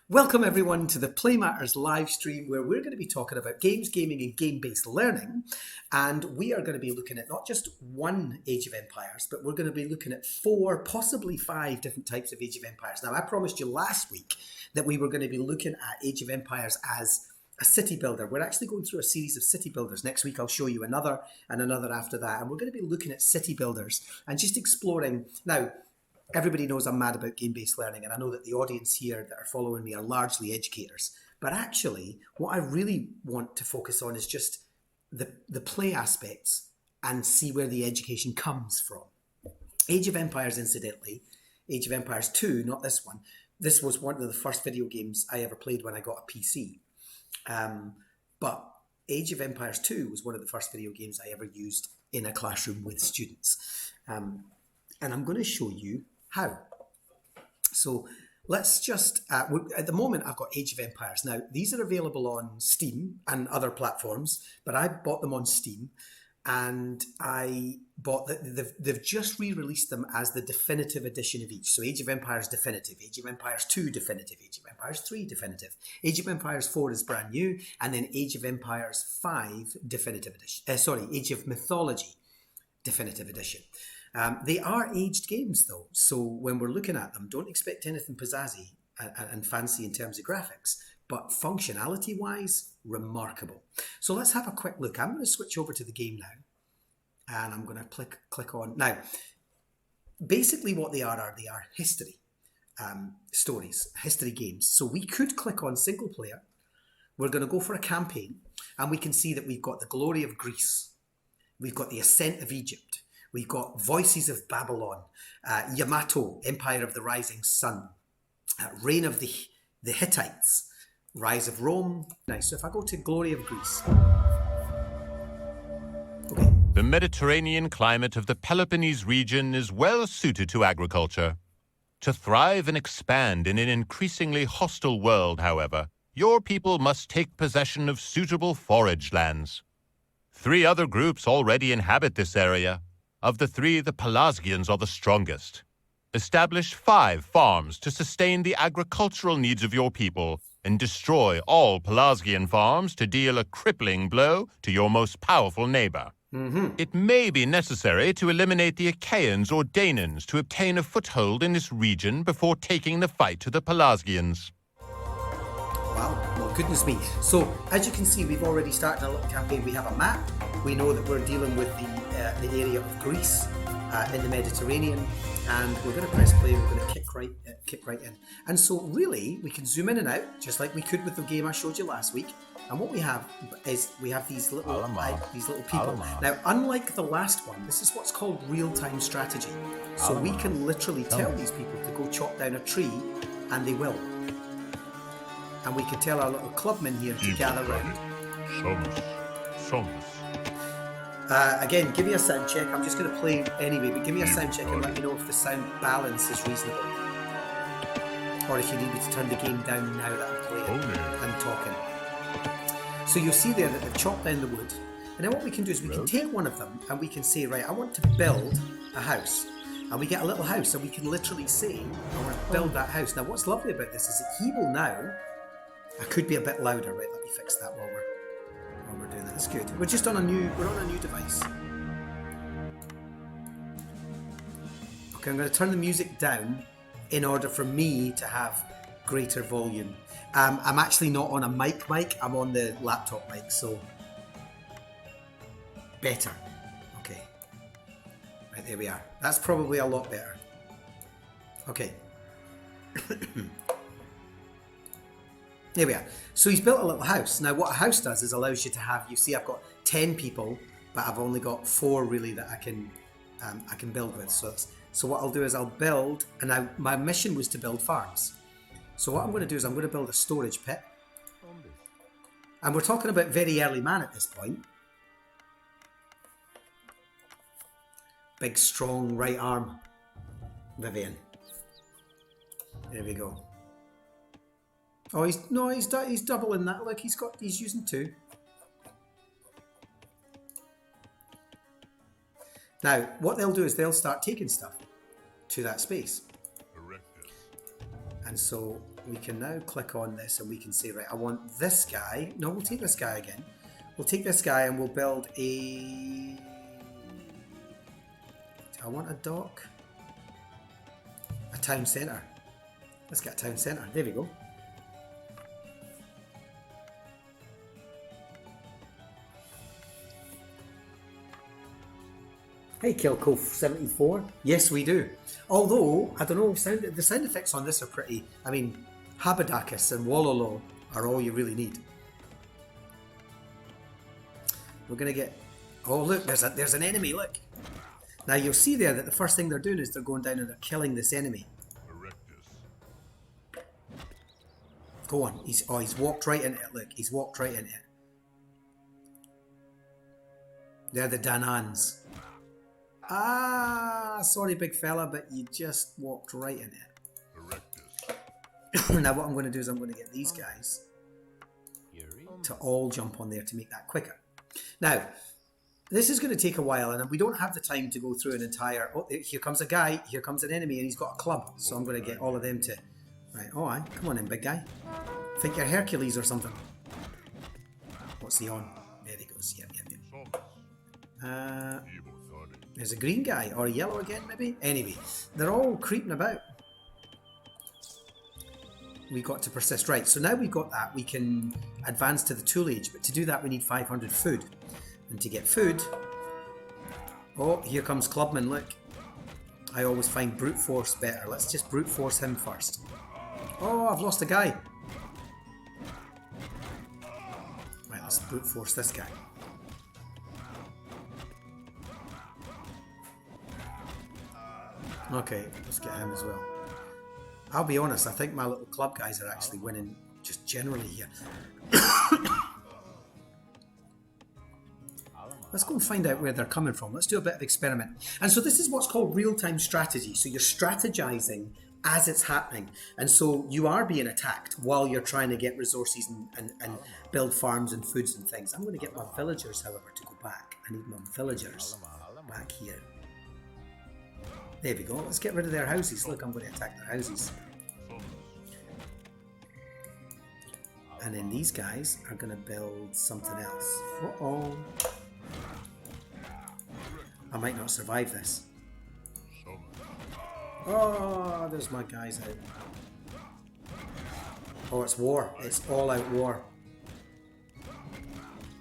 Welcome everyone to the PlayMatters live stream where we're going to be talking about games, gaming and game-based learning, and we are going to be looking at not just one Age of Empires, but we're going to be looking at 4, possibly 5 different types of Age of Empires. Now I promised you last week that we were going to be looking at Age of Empires as a city builder. We're actually going through a series of city builders. Next week I'll show you another and another after that, and we're going to be looking at city builders and just exploring. Now, everybody knows I'm mad about game-based learning, and I know that the audience here that are following me are largely educators. But actually, what I really want to focus on is just the play aspects and see where the education comes from. Age of Empires, incidentally, Age of Empires 2, not this one. This was one of the first video games I ever played when I got a PC. But Age of Empires 2 was one of the first video games I ever used in a classroom with students. And I'm going to show you how. So let's just, at the moment I've got Age of Empires. Now these are available on Steam and other platforms, but I bought them on Steam, and I bought, they've just re-released them as the definitive edition of each. So Age of Empires Definitive, Age of Empires 2 Definitive, Age of Empires 3 Definitive, Age of Empires 4 is brand new, and then Age of Empires 5 Definitive Edition, Age of Mythology Definitive Edition. They are aged games though, so when we're looking at them, don't expect anything pizzazzy and fancy in terms of graphics, but functionality wise, remarkable. So let's have a quick look. I'm going to switch over to the game now, and I'm going to click on. Now, basically what they are history stories, history games. So we could click on single player. We're going to go for a campaign, and we can see that we've got the glory of Greece. We've got the ascent of Egypt. We've got Voices of Babylon, Yamato, Empire of the Rising Sun, Reign of the Hittites, Rise of Rome. Nice. So if I go to Glory of Greece. Okay. The Mediterranean climate of the Peloponnese region is well suited to agriculture. To thrive and expand in an increasingly hostile world, however, your people must take possession of suitable forage lands. 3 other groups already inhabit this area. Of the 3, the Pelasgians are the strongest. Establish 5 farms to sustain the agricultural needs of your people, and destroy all Pelasgian farms to deal a crippling blow to your most powerful neighbor. It may be necessary to eliminate the Achaeans or Danans to obtain a foothold in this region before taking the fight to the Pelasgians. Wow, well, goodness me. So, as you can see, we've already started a little campaign. We have a map. We know that we're dealing with the area of Greece in the Mediterranean, and we're going to press play. We're going to kick right in. And so, really, we can zoom in and out, just like we could with the game I showed you last week. And what we have is we have these little people. Now, unlike the last one, this is what's called real-time strategy. So we can literally tell these people to go chop down a tree, and they will. And we can tell our little clubmen here to gather round. Again, give me a sound check. I'm just going to play anyway, but give me a sound check and let me know if the sound balance is reasonable. Or if you need me to turn the game down now that I'm playing and talking. So you'll see there that they've chopped down the wood. And then what we can do is we can take one of them and we can say, right, I want to build a house. And we get a little house and we can literally say, I want to build that house. Now what's lovely about this is that he will now, I could be a bit louder, right? Let me fix that while we're doing that. That's good. We're on a new device. Okay, I'm going to turn the music down in order for me to have greater volume. I'm actually not on a mic. I'm on the laptop mic, so better. Okay. Right, there we are. That's probably a lot better. Okay. There we are. So he's built a little house. Now what a house does is allows you to have, you see I've got 10 people, but I've only got 4 really that I can build with. So what I'll do is I'll build, and now my mission was to build farms. So what I'm going to do is I'm going to build a storage pit. And we're talking about very early man at this point. Big strong right arm, Vivian. There we go. Oh, he's doubling that. Look, he's using 2. Now, what they'll do is they'll start taking stuff to that space. And so we can now click on this and we can say, right, I want this guy. No, we'll take this guy again. We'll take this guy and we'll build a... Do I want a dock? A town centre. Let's get a town centre. There we go. Hey, Kilco74. Yes, we do. Although, I don't know, the sound effects on this are pretty... I mean, Haberdacus and Wololo are all you really need. We're going to get... Oh, look, there's an enemy, look. Now, you'll see there that the first thing they're doing is they're going down and they're killing this enemy. Go on. He's walked right into it, look. He's walked right into it. They're the Danans. Ah, sorry, big fella, but you just walked right in it. Now, what I'm going to do is I'm going to get these guys to all jump on there to make that quicker. Now, this is going to take a while, and we don't have the time to go through an entire... Oh, here comes a guy, here comes an enemy, and he's got a club. So I'm going to get all of them to... Right, all right, come on in, big guy. Think you're Hercules or something. What's he on? There he goes, yep. There's a green guy, or a yellow again, maybe? Anyway, they're all creeping about. We got to persist. Right, so now we've got that, we can advance to the tool age, but to do that we need 500 food. And to get food... Oh, here comes Clubman, look. I always find brute force better. Let's just brute force him first. Oh, I've lost a guy. Right, let's brute force this guy. Okay, let's get him as well. I'll be honest, I think my little club guys are actually winning just generally here. Let's go and find out where they're coming from. Let's do a bit of experiment. And so this is what's called real-time strategy. So you're strategizing as it's happening. And so you are being attacked while you're trying to get resources and build farms and foods and things. I'm going to get my villagers, however, to go back. I need my villagers back here. There we go. Let's get rid of their houses. Look, I'm going to attack their houses. And then these guys are going to build something else. Uh-oh. I might not survive this. Oh, there's my guys out. Oh, it's war. It's all out war.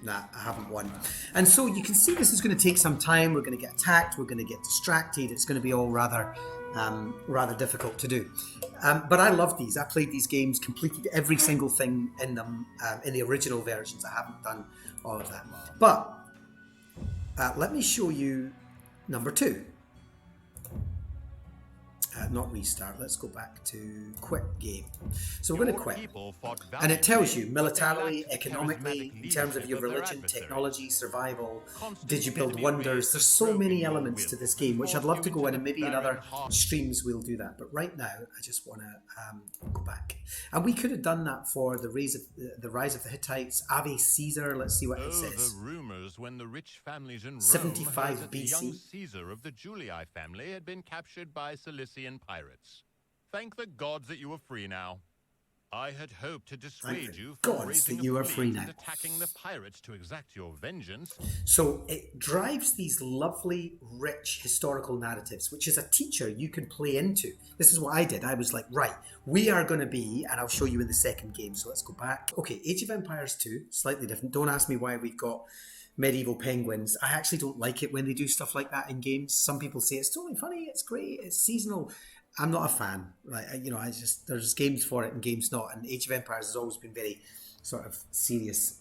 Nah, I haven't won. And so you can see this is going to take some time. We're going to get attacked. We're going to get distracted. It's going to be all rather difficult to do. But I love these. I played these games, completed every single thing in them in the original versions. I haven't done all of that. But let me show you number 2. Not restart, let's go back to quit game. So we're going to quit. And it tells you militarily, economically, in terms of your religion, technology, survival, did you build wonders? There's so many elements to this game, which I'd love to go in, and maybe in other streams we'll do that. But right now, I just want to go back. And we could have done that for the rise of the Hittites, Ave Caesar, let's see what it says. The rumors when the rich families in Rome 75 heard that the BC. young Caesar of the Julii family had been captured by Cilician pirates. Thank the gods that you are free now. I had hoped to dissuade you from raising a fleet and attacking the pirates to exact your vengeance. So it drives these lovely, rich historical narratives, which as a teacher you can play into. This is what I did. I was like, right, we are going to be, and I'll show you in the second game. So let's go back. Okay, Age of Empires 2, slightly different. Don't ask me why we've got medieval penguins. I actually don't like it when they do stuff like that in games. Some people say it's totally funny, it's great, it's seasonal. I'm not a fan. Like, you know, there's games for it and games not. And Age of Empires has always been very sort of serious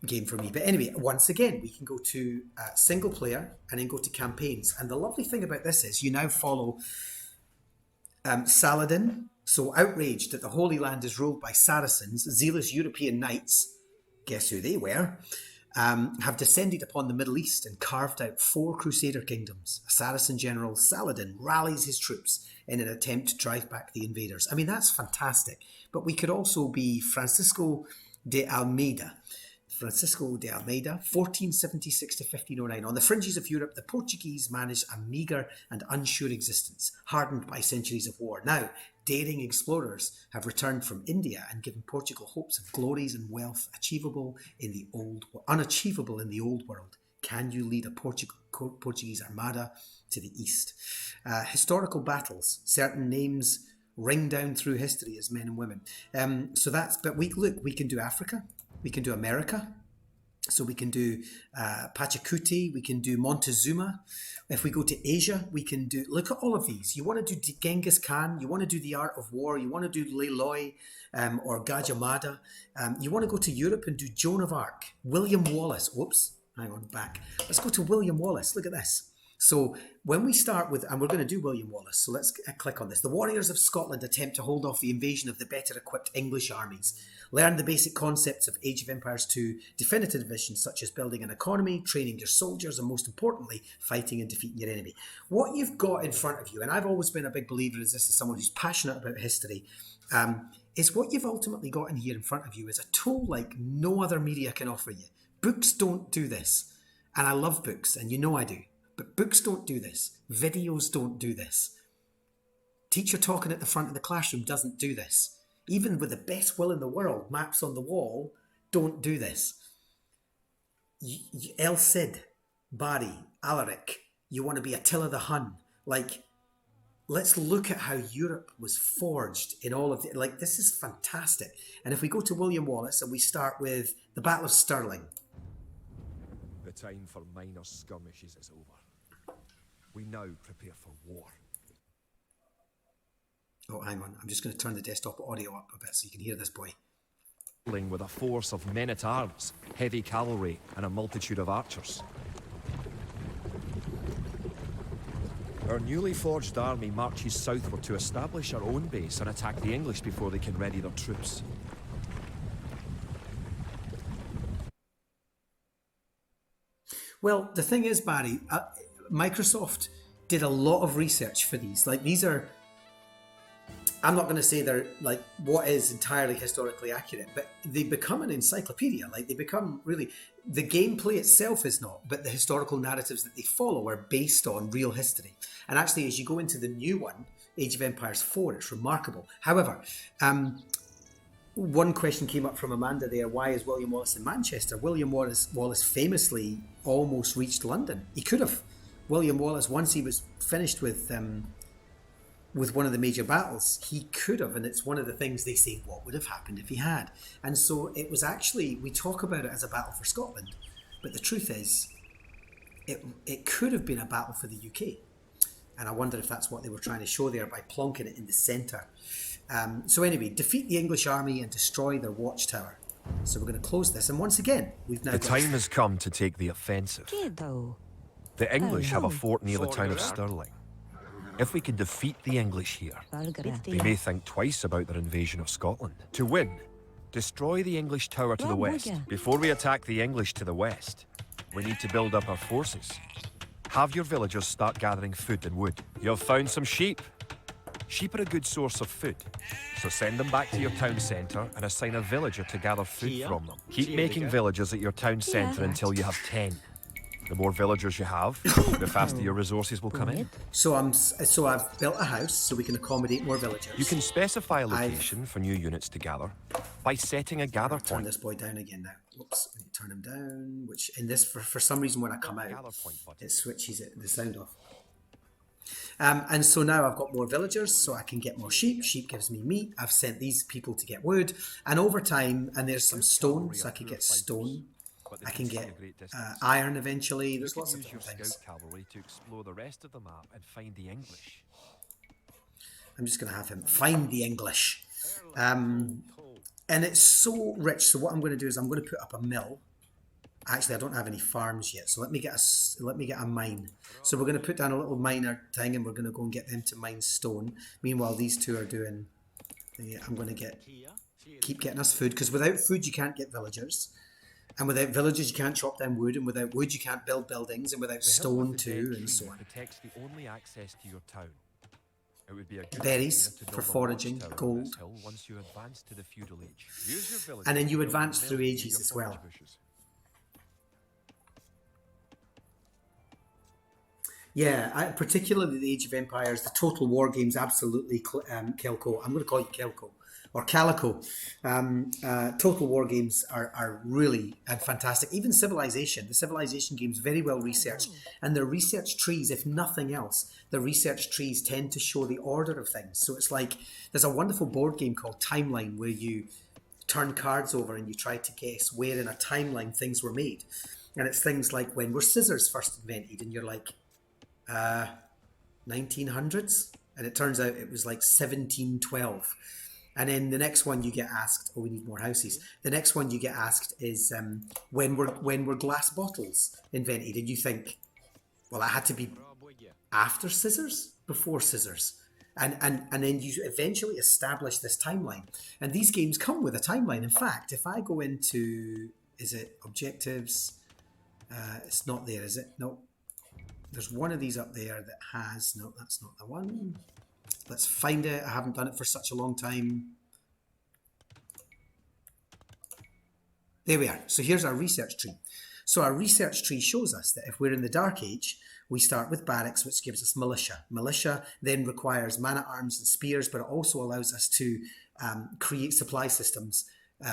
game for me. But anyway, once again, we can go to single player and then go to campaigns. And the lovely thing about this is you now follow Saladin. So outraged that the Holy Land is ruled by Saracens, zealous European knights, guess who they were, have descended upon the Middle East and carved out 4 Crusader kingdoms. A Saracen general, Saladin, rallies his troops in an attempt to drive back the invaders. I mean, that's fantastic. But we could also be Francisco de Almeida. 1476 to 1509. On the fringes of Europe, the Portuguese managed a meagre and unsure existence, hardened by centuries of war. Now, daring explorers have returned from India and given Portugal hopes of glories and wealth unachievable in the old world. Can you lead a Portuguese armada to the east? Historical battles. Certain names ring down through history as men and women. But we can do Africa. We can do America. So we can do Pachacuti, we can do Montezuma. If we go to Asia, we can do, look at all of these. You want to do Genghis Khan, you want to do The Art of War, you want to do Leloy or Gajah. You want to go to Europe and do Joan of Arc, William Wallace. Whoops, hang on, back. Let's go to William Wallace. Look at this. So when we start with, and we're going to do William Wallace, so let's click on this. The warriors of Scotland attempt to hold off the invasion of the better equipped English armies. Learn the basic concepts of Age of Empires 2 definitive editions, such as building an economy, training your soldiers, and most importantly, fighting and defeating your enemy. What you've got in front of you, and I've always been a big believer as this, as someone who's passionate about history, is what you've ultimately got in here in front of you is a tool like no other media can offer you. Books don't do this. And I love books, and you know I do. But books don't do this. Videos don't do this. Teacher talking at the front of the classroom doesn't do this. Even with the best will in the world, maps on the wall don't do this. El Cid, Barry, Alaric, you want to be Attila the Hun. Like, let's look at how Europe was forged in all of the, like, this is fantastic. And if we go to William Wallace and we start with the Battle of Stirling. The time for minor skirmishes is over. We now prepare for war. Oh, hang on. I'm just going to turn the desktop audio up a bit so you can hear this boy. With a force of men-at-arms, heavy cavalry, and a multitude of archers. Our newly forged army marches southward to establish our own base and attack the English before they can ready their troops. Well, the thing is, Barry, Microsoft did a lot of research for these. Like, these are... I'm not going to say they're like what is entirely historically accurate, but they become an encyclopedia. Like, they become really, the gameplay itself is not, but the historical narratives that they follow are based on real history. And actually, as you go into the new one, Age of Empires 4, it's remarkable. However, one question came up from Amanda there. Why is William Wallace in Manchester? William Wallace famously almost reached London. He could have. William Wallace, once he was finished with one of the major battles, he could have, and it's one of the things they say, what would have happened if he had? And so it was actually, we talk about it as a battle for Scotland, but the truth is, it could have been a battle for the UK. And I wonder if that's what they were trying to show there by plonking it in the centre. So anyway, defeat the English army and destroy their watchtower. So we're going to close this, and once again, we've now The time has come to take the offensive. The English have a fort near the town of Stirling. If we can defeat the English here, they may think twice about their invasion of Scotland. To win, destroy the English tower to the west. Before we attack the English to the west, we need to build up our forces. Have your villagers start gathering food and wood. You've found some sheep. Sheep are a good source of food, so send them back to your town centre and assign a villager to gather food from them. Keep making villagers at your town centre until you have 10. The more villagers you have, the faster your resources will come in. So I've built a house so we can accommodate more villagers. You can specify a location for new units to gather by setting a gather Turn point. this boy down again now. Whoops, I need to turn him down, which in this, for some reason when I come out, it switches the sound off. And so now I've got more villagers, so I can get more sheep. Sheep gives me meat. I've sent these people to get wood. And over time, and there's some stone, so I can get stone. I can get iron eventually. There's lots of different things. Cavalry to explore the rest of the map and find the English. I'm just going to have him find the English. And it's so rich. So what I'm going to do is I'm going to put up a mill. Actually, I don't have any farms yet, so let me get a mine. So we're going to put down a little miner thing, and we're going to go and get them to mine stone. Meanwhile, these two are doing. I'm going to keep getting us food, because without food you can't get villagers, and without villagers you can't chop down wood, and without wood you can't build buildings, and without stone too, and so on. Protects the only access to your town. It would be a good Berries idea to for build a foraging, watchtower on gold, this hill once you advance to the feudal age. Use your villagers and then you to build a advance mill through near ages your as well. forage bushes. Yeah, particularly the Age of Empires, the Total War games, absolutely, Kelco. I'm going to call you Kelco or Calico. Total War games are really and fantastic. Even Civilization, the Civilization games, very well researched. And the research trees, if nothing else, the research trees tend to show the order of things. So it's like there's a wonderful board game called Timeline where you turn cards over and you try to guess where in a timeline things were made. And it's things like when were scissors first invented? And you're like, 1900s, and it turns out it was like 1712. And then the next one you get asked, oh, we need more houses. The next one you get asked is when were glass bottles invented? And you think, well, it had to be after scissors, before scissors. And then you eventually establish this timeline. And these games come with a timeline. In fact, if I go into, is it objectives? It's not there, is it? No. There's one of these up there that has, no, that's not the one. Let's find it. I haven't done it for such a long time. There we are. So here's our research tree. So our research tree shows us that if we're in the Dark Age, we start with barracks, which gives us militia. Militia then requires man-at-arms and spears, but it also allows us to create supply systems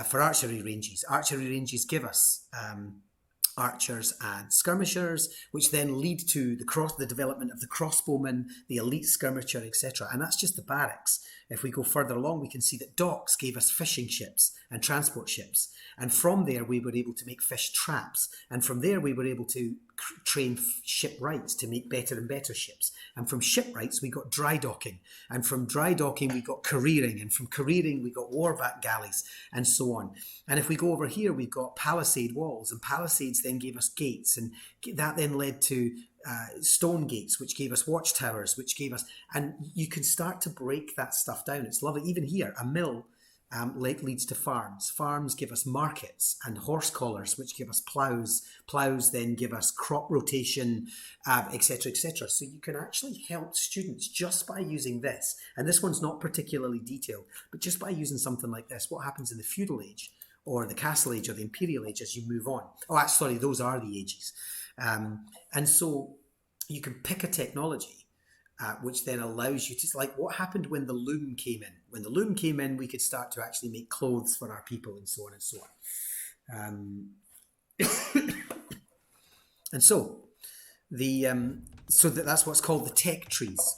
for archery ranges. Archery ranges give us archers and skirmishers, which then lead to the development of the crossbowmen, the elite skirmisher, etc. And that's just the barracks. If we go further along, we can see that docks gave us fishing ships and transport ships. And from there, we were able to make fish traps. And from there, we were able to train shipwrights to make better and better ships. And from shipwrights, we got dry docking. And from dry docking, we got careering. And from careering, we got warback galleys, and so on. And if we go over here, we've got palisade walls. And palisades then gave us gates. And that then led to stone gates, which gave us watchtowers, which gave us... And you can start to break that stuff down. It's lovely. Even here, a mill leads to farms. Farms give us markets and horse collars, which give us plows. Plows then give us crop rotation, etc., etc. So you can actually help students just by using this. And this one's not particularly detailed, but just by using something like this, what happens in the feudal age or the castle age or the imperial age as you move on. Oh, sorry, those are the ages. And so you can pick a technology which then allows you to, like, what happened when the loom came in? When the loom came in, we could start to actually make clothes for our people and so on and so on. And so that's what's called the tech trees,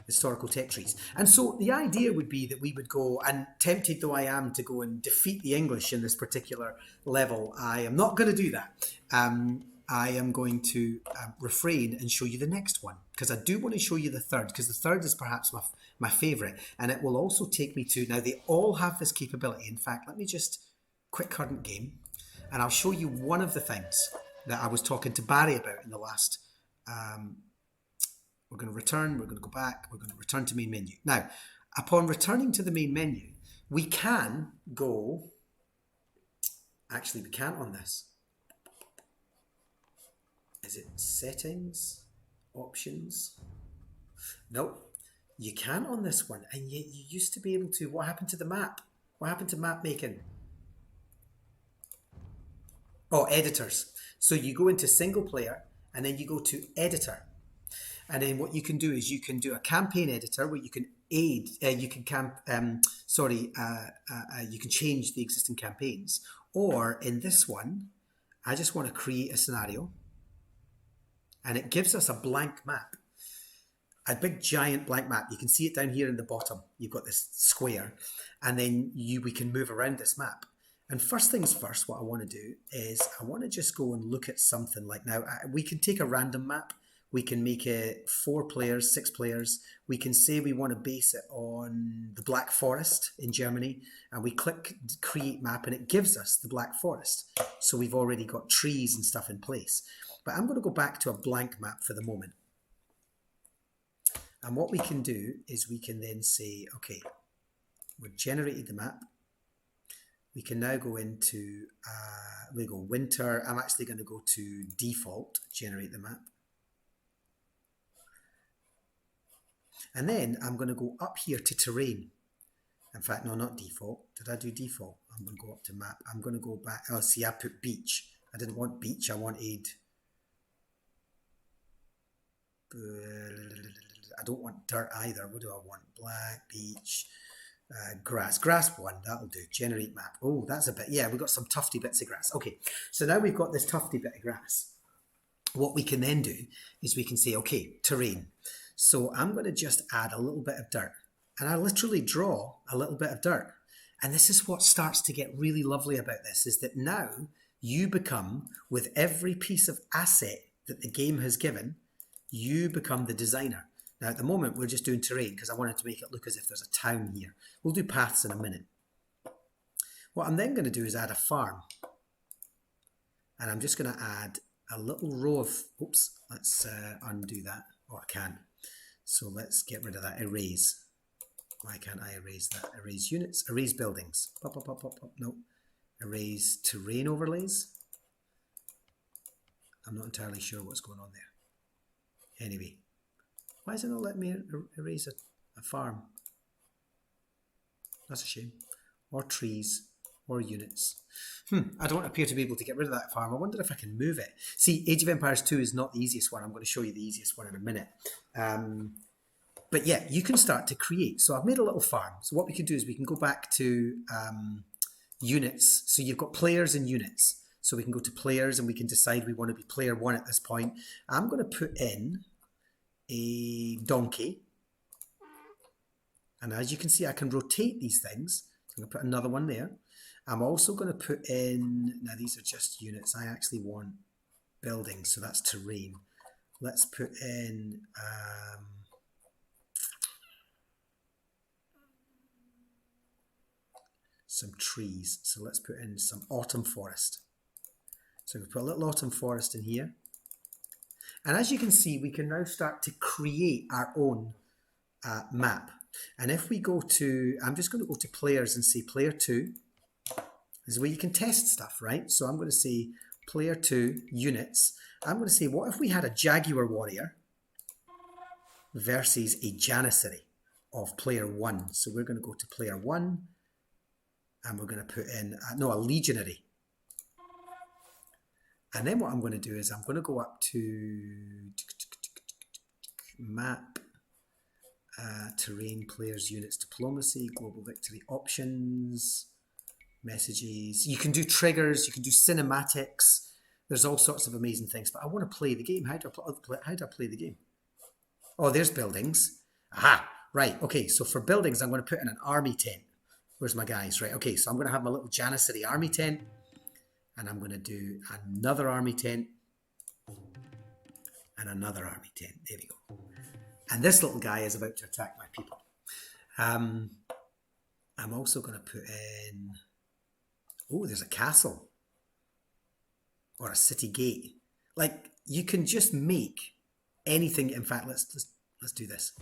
historical tech trees. And so the idea would be that we would go, and tempted though I am to go and defeat the English in this particular level, I am not going to do that. I am going to refrain and show you the next one, because I do want to show you the third, because the third is perhaps my favourite, and it will also take me to, now they all have this capability. In fact, let me just quick current game, and I'll show you one of the things that I was talking to Barry about in the last, we're going to return, we're going to go back, we're going to return to main menu. Now, upon returning to the main menu, we can go, actually we can't on this. Is it settings, options? Nope, you can't on this one, and yet you used to be able to. What happened to the map? What happened to map making? Oh, editors. So you go into single player, and then you go to editor, and then what you can do is you can do a campaign editor where you can aid, you can change the existing campaigns, or in this one, I just want to create a scenario. And it gives us a blank map, a big giant blank map. You can see it down here in the bottom. You've got this square, and then we can move around this map. And first things first, what I want to do is I want to just go and look at something like, now we can take a random map. We can make it 4 players, 6 players. We can say we want to base it on the Black Forest in Germany, and we click create map, and it gives us the Black Forest. So we've already got trees and stuff in place. But I'm going to go back to a blank map for the moment. And what we can do is we can then say, okay, we've generated the map. We can now go into, we go winter. I'm actually going to go to default, generate the map. And then I'm going to go up here to terrain. In fact, no, not default. Did I do default? I'm going to go up to map. I'm going to go back. Oh, see, I put beach. I didn't want beach. I wanted I don't want dirt either. What do I want? Black, beach, grass. Grass 1, that'll do. Generate map. Oh, that's a bit, yeah, we've got some tufty bits of grass. Okay, so now we've got this tufty bit of grass. What we can then do is we can say, okay, terrain. So I'm going to just add a little bit of dirt. And I literally draw a little bit of dirt. And this is what starts to get really lovely about this, is that now you become, with every piece of asset that the game has given, you become the designer. Now at the moment we're just doing terrain because I wanted to make it look as if there's a town here. We'll do paths in a minute. What I'm then going to do is add a farm. And I'm just going to add a little row of, oops, let's undo that. Oh, I can't. So let's get rid of that, erase. Why can't I erase that? Erase units, erase buildings. Pop, pop, pop, pop, pop. No. Erase terrain overlays. I'm not entirely sure what's going on there. Anyway, why is it not letting me erase a farm? That's a shame. Or trees, or units. I don't appear to be able to get rid of that farm. I wonder if I can move it. See, Age of Empires 2 is not the easiest one. I'm going to show you the easiest one in a minute. But yeah, you can start to create. So I've made a little farm. So what we can do is we can go back to units. So you've got players and units. So we can go to players and we can decide we want to be player 1 at this point. I'm going to put in a donkey. And as you can see, I can rotate these things. So I'm going to put another one there. I'm also going to put in, now these are just units. I actually want buildings, so that's terrain. Let's put in some trees. So let's put in some autumn forest. So we put a little autumn forest in here. And as you can see, we can now start to create our own map. And if we go to, I'm just going to go to players and say player 2. This is where you can test stuff, right? So I'm going to say player 2 units. I'm going to say, what if we had a Jaguar warrior versus a Janissary of player 1? So we're going to go to player 1 and we're going to put in, no, a legionary. And then what I'm going to do is I'm going to go up to map, terrain, players, units, diplomacy, global victory, options, messages. You can do triggers, you can do cinematics. There's all sorts of amazing things, but I want to play the game. How do I play the game? Oh, there's buildings. Aha, right. Okay, so for buildings, I'm going to put in an army tent. Where's my guys? Right, okay, so I'm going to have my little Janissary army tent, and I'm going to do another army tent, and another army tent. There we go. And this little guy is about to attack my people. I'm also going to put in, oh, there's a castle or a city gate. Like, you can just make anything. In fact, let's do this.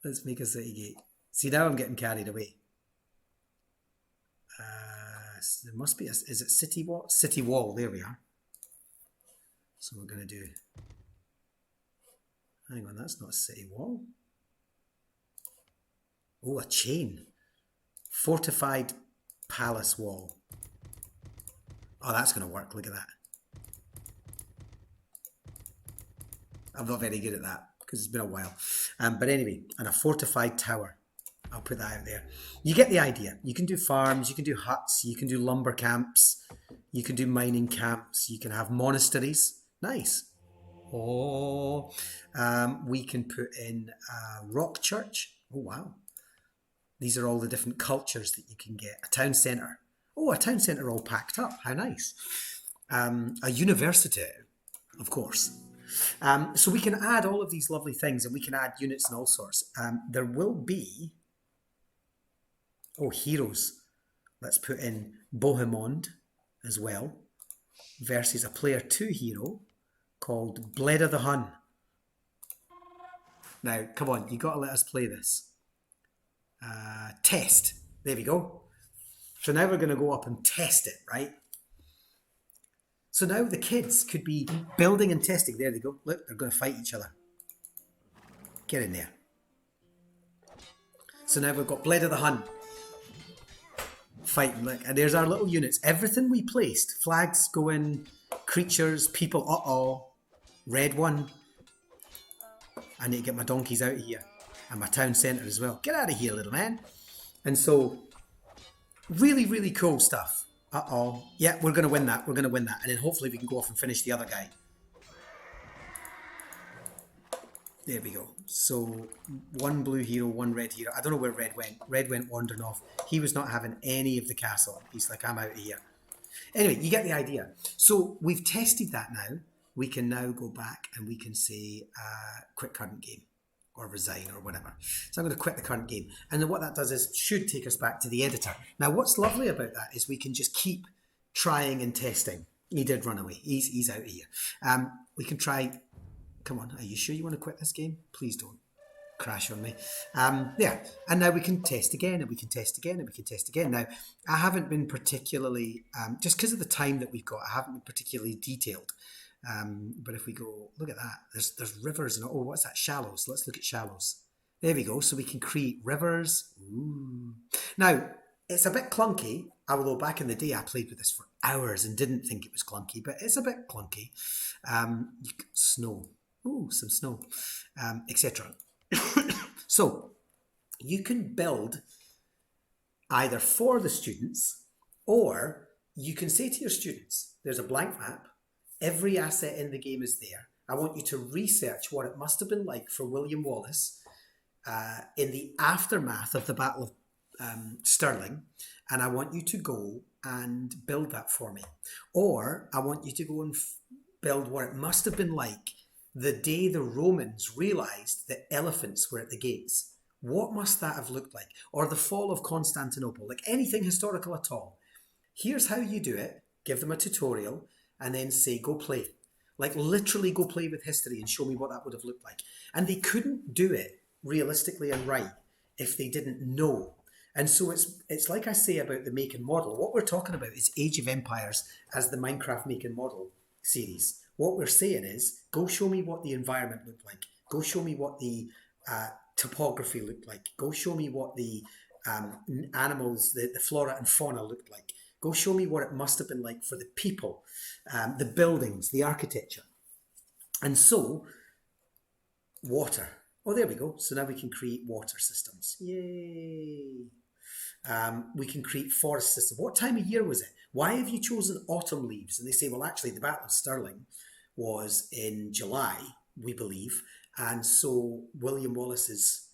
Let's make a city gate. See, now I'm getting carried away. There must be is it city wall? City wall. There we are. So we're going to do. Hang on, that's not a city wall. Oh, a chain. Fortified palace wall. Oh, that's going to work. Look at that. I'm not very good at that because it's been a while. But anyway, and a fortified tower. I'll put that out there. You get the idea. You can do farms, you can do huts, you can do lumber camps, you can do mining camps, you can have monasteries. Nice. Oh, we can put in a rock church. Oh, wow. These are all the different cultures that you can get. A town centre. Oh, a town centre all packed up. How nice. A university, of course. So we can add all of these lovely things and we can add units and all sorts. There will be, oh, heroes. Let's put in Bohemond as well versus a player 2 hero called Bleda the Hun. Now, come on, you got to let us play this. Test. There we go. So now we're going to go up and test it, right? So now the kids could be building and testing. There they go. Look, they're going to fight each other. Get in there. So now we've got Bleda the Hun fighting. Look, and there's our little units. Everything we placed. Flags go in, creatures, people. Uh-oh. Red one. I need to get my donkeys out of here. And my town centre as well. Get out of here, little man. And so, really, really cool stuff. Uh-oh. Yeah, we're going to win that. We're going to win that. And then hopefully we can go off and finish the other guy. There we go. So, one blue hero, one red hero. I don't know where red went. Red went wandering off. He was not having any of the castle. He's like, I'm out of here. Anyway, you get the idea. So, we've tested that now. We can now go back and we can say, quit current game. Or resign or whatever. So I'm going to quit the current game. And then what that does is should take us back to the editor. Now what's lovely about that is we can just keep trying and testing. He did run away. He's out of here. We can try. Come on, are you sure you want to quit this game? Please don't crash on me. Yeah, and now we can test again and we can test again and we can test again. Now I haven't been particularly, just because of the time that we've got, I haven't been particularly detailed. But if we go, look at that, there's rivers and oh, what's that? Shallows. Let's look at shallows. There we go. So we can create rivers. Ooh. Now, it's a bit clunky, although back in the day I played with this for hours and didn't think it was clunky, but it's a bit clunky. Snow. Ooh, some snow, etc. So you can build either for the students or you can say to your students, there's a blank map. Every asset in the game is there. I want you to research what it must have been like for William Wallace in the aftermath of the Battle of Stirling. And I want you to go and build that for me. Or I want you to go and build what it must have been like the day the Romans realised that elephants were at the gates. What must that have looked like? Or the fall of Constantinople, like anything historical at all. Here's how you do it. Give them a tutorial. And then say, go play. Like literally go play with history and show me what that would have looked like. And they couldn't do it realistically and right if they didn't know. And so it's like I say about the make and model. What we're talking about is Age of Empires as the Minecraft make and model series. What we're saying is, go show me what the environment looked like. Go show me what the topography looked like. Go show me what the animals, the flora and fauna looked like. Go show me what it must have been like for the people, the buildings, the architecture. And so, water. Oh, there we go. So now we can create water systems. Yay. We can create forest systems. What time of year was it? Why have you chosen autumn leaves? And they say, well, actually, the Battle of Stirling was in July, we believe. And so William Wallace's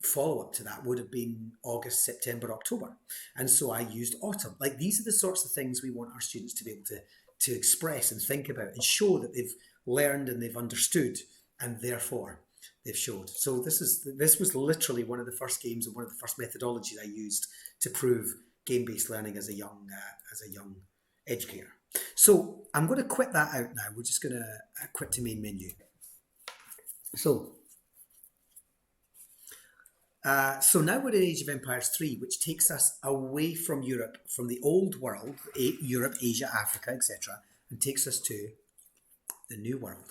follow-up to that would have been August, September, October. And so I used autumn. Like these are the sorts of things we want our students to be able to express and think about and show that they've learned and they've understood and therefore they've showed. So this was literally one of the first games and one of the first methodologies I used to prove game-based learning as a young educator. So I'm going to quit that out now. We're just going to quit to main menu. So now we're in Age of Empires 3, which takes us away from Europe, from the old world, Europe, Asia, Africa, etc., and takes us to the new world.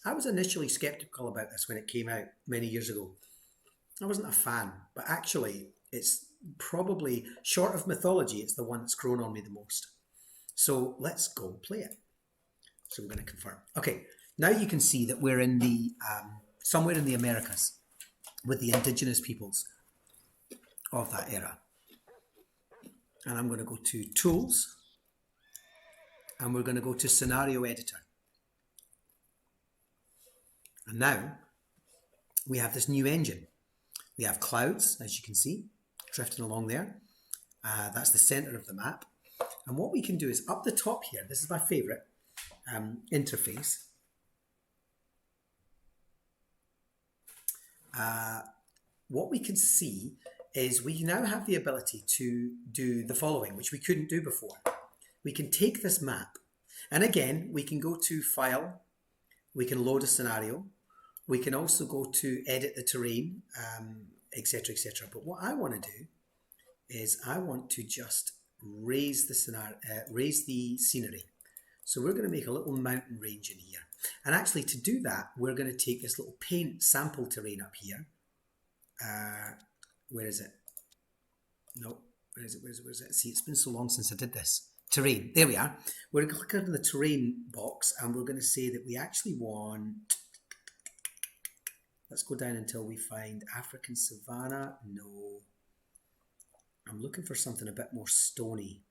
I was initially skeptical about this when it came out many years ago. I wasn't a fan, but actually it's probably, short of mythology, it's the one that's grown on me the most. So let's go play it. So we're going to confirm. Okay, now you can see that we're in the somewhere in the Americas, with the indigenous peoples of that era. And I'm going to go to Tools, and we're going to go to Scenario Editor. And now we have this new engine. We have clouds, as you can see, drifting along there. That's the center of the map. And what we can do is up the top here, this is my favorite interface. What we can see is we now have the ability to do the following, which we couldn't do before. We can take this map, and again, we can go to File, we can load a scenario, we can also go to Edit the Terrain, etc., etc. But what I want to do is I want to just raise the scenery. So we're going to make a little mountain range in here. And actually, to do that, we're going to take this little paint sample terrain up here. Where is it? No, where is it? See, it's been so long since I did this. Terrain, there we are. We're going to click on the terrain box and we're going to say that we actually want Let's go down until we find African savanna. No. I'm looking for something a bit more stony.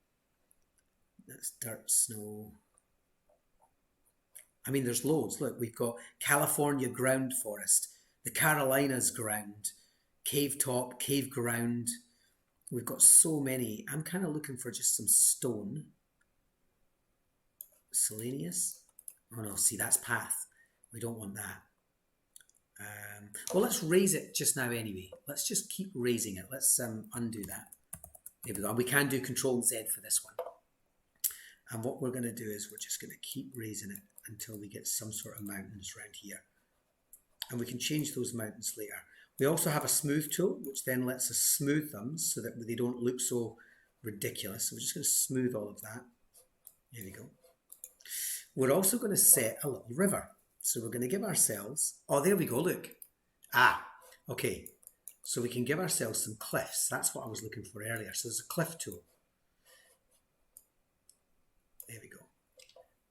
That's dirt, snow. I mean, there's loads. Look, we've got California ground forest, the Carolinas ground, cave top, cave ground. We've got so many. I'm kind of looking for just some stone. Selenius. Oh no, see, that's path. We don't want that. Well, let's raise it just now anyway. Let's just keep raising it. Let's undo that. There we go. And we can do Control Z for this one. And what we're going to do is we're just going to keep raising it until we get some sort of mountains around here. And we can change those mountains later. We also have a smooth tool, which then lets us smooth them so that they don't look so ridiculous. So we're just going to smooth all of that. There we go. We're also going to set a little river. So we're going to give ourselves, oh, there we go, look. Ah, okay. So we can give ourselves some cliffs. That's what I was looking for earlier. So there's a cliff tool. There we go.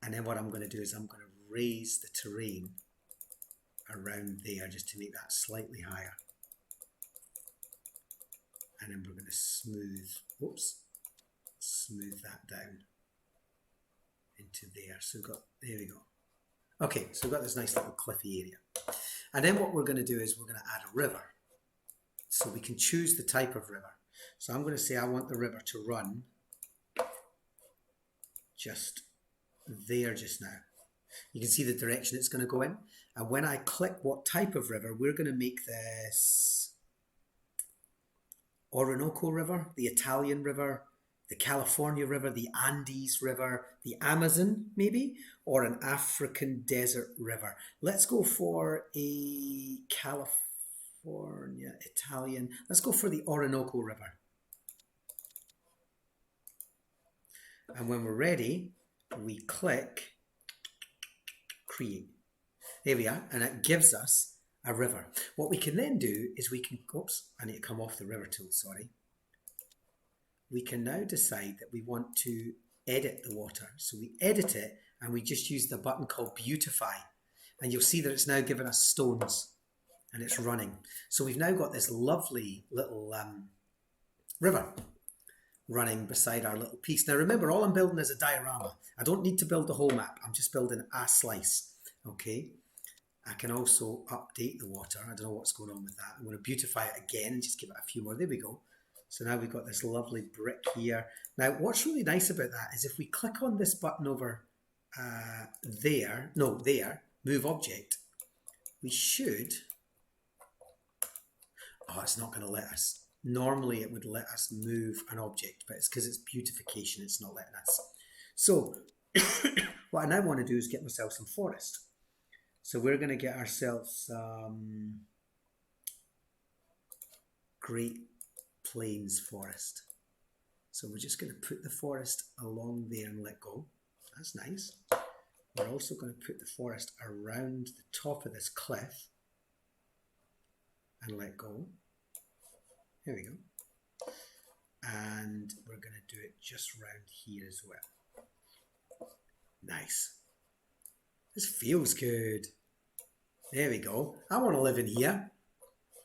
And then what I'm going to do is I'm going to raise the terrain around there just to make that slightly higher. And then we're going to smooth that down into there. So we've got, there we go. Okay, so we've got this nice little cliffy area. And then what we're going to do is we're going to add a river. So we can choose the type of river. So I'm going to say I want the river to run just there just now. You can see the direction it's going to go in. And when I click what type of river, we're going to make this Orinoco River, the Italian River, the California River, the Andes River, the Amazon maybe, or an African Desert River. Let's go for a California, Italian. Let's go for the Orinoco River. And when we're ready, we click Create. There we are, and it gives us a river. What we can then do is we can, oops, I need to come off the river tool, sorry. We can now decide that we want to edit the water. So we edit it and we just use the button called Beautify. And you'll see that it's now given us stones and it's running. So we've now got this lovely little river running beside our little piece. Now remember, all I'm building is a diorama. I don't need to build the whole map. I'm just building a slice, okay? I can also update the water. I don't know what's going on with that. I'm going to beautify it again and just give it a few more. There we go. So now we've got this lovely brick here. Now, what's really nice about that is if we click on this button over there, move object, we should, oh, it's not going to let us. Normally it would let us move an object, but it's because it's beautification, it's not letting us. So what I now want to do is get myself some forest. So we're going to get ourselves some Great Plains forest. So we're just going to put the forest along there and let go. That's nice. We're also going to put the forest around the top of this cliff and let go. There we go. And we're going to do it just around here as well. Nice. This feels good. There we go. I want to live in here.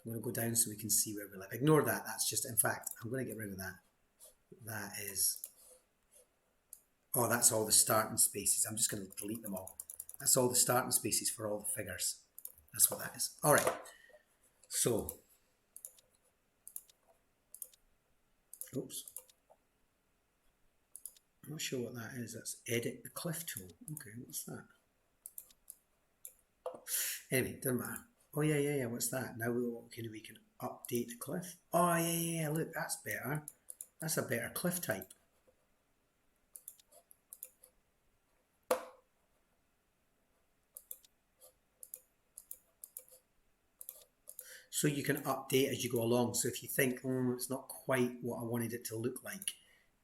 I'm going to go down so we can see where we live. Ignore that. That's just, in fact, I'm going to get rid of that. That is, oh, that's all the starting spaces. I'm just going to delete them all. That's all the starting spaces for all the figures. That's what that is. All right. So, oops. I'm not sure what that is. That's edit the cliff tool. Okay, what's that? Anyway, doesn't matter. Oh yeah. What's that? Now we can update the cliff. Oh yeah. Look, that's better. That's a better cliff type. So you can update as you go along. So if you think, it's not quite what I wanted it to look like,